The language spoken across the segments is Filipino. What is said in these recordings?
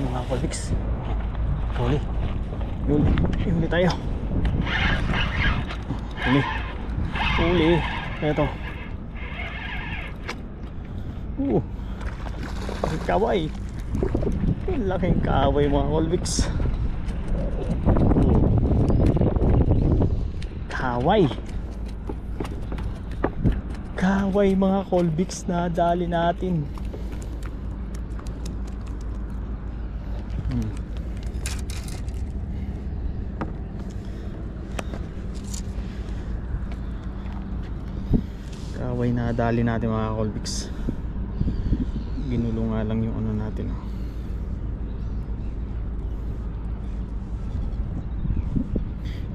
mga Colvix. Huli. Huli tayo. Huli. Ito. Kaway. Laking kaway mga Colvix. Kaway mga Colvix na dali natin. Kaway na dali natin mga Colvix. Ginulo nga lang yung ano natin.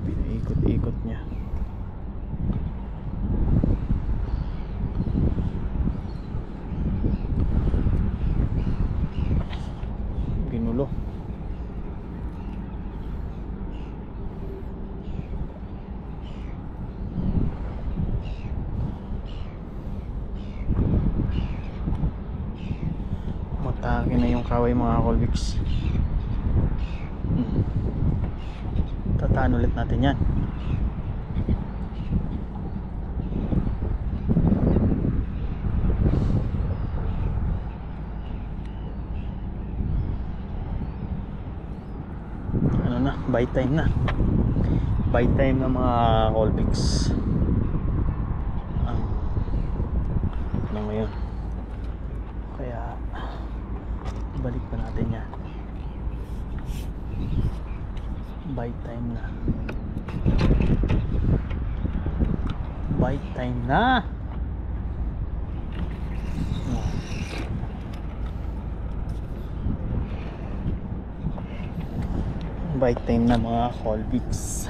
Pinaikot-ikot niya. Ginulo. Matake na yung kaway mga Colvix. Tataan ulit natin yan. Ano na, bite time na. Bite time na mga Colvix. Ano ngayon? Kaya balik pa natin yan. Bite time na. Bite time na. Bite time na mga Colvix.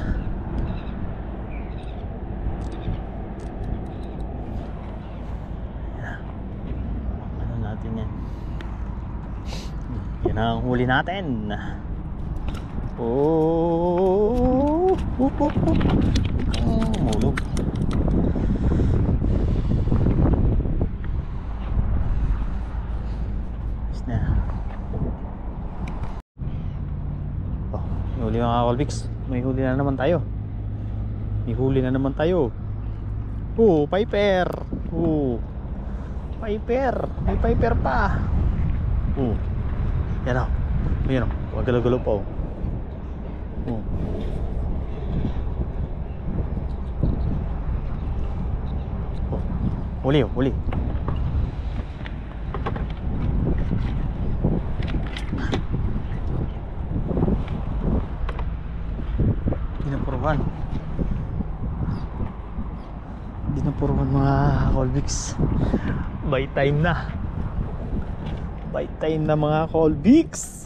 Ano natin yan? Yan ang huli natin. Mulog. Is na. Huli mga Colvix. May huli na naman tayo. May huli na naman tayo. Piper. Piper. May Piper pa. Yan o. Ayan o. Huwag galaw-galaw pa o. Huli. Dinapuruan mga Colvix. Bite time na. Bite time na mga Colvix.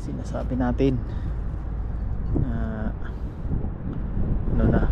Sinasabi natin ano na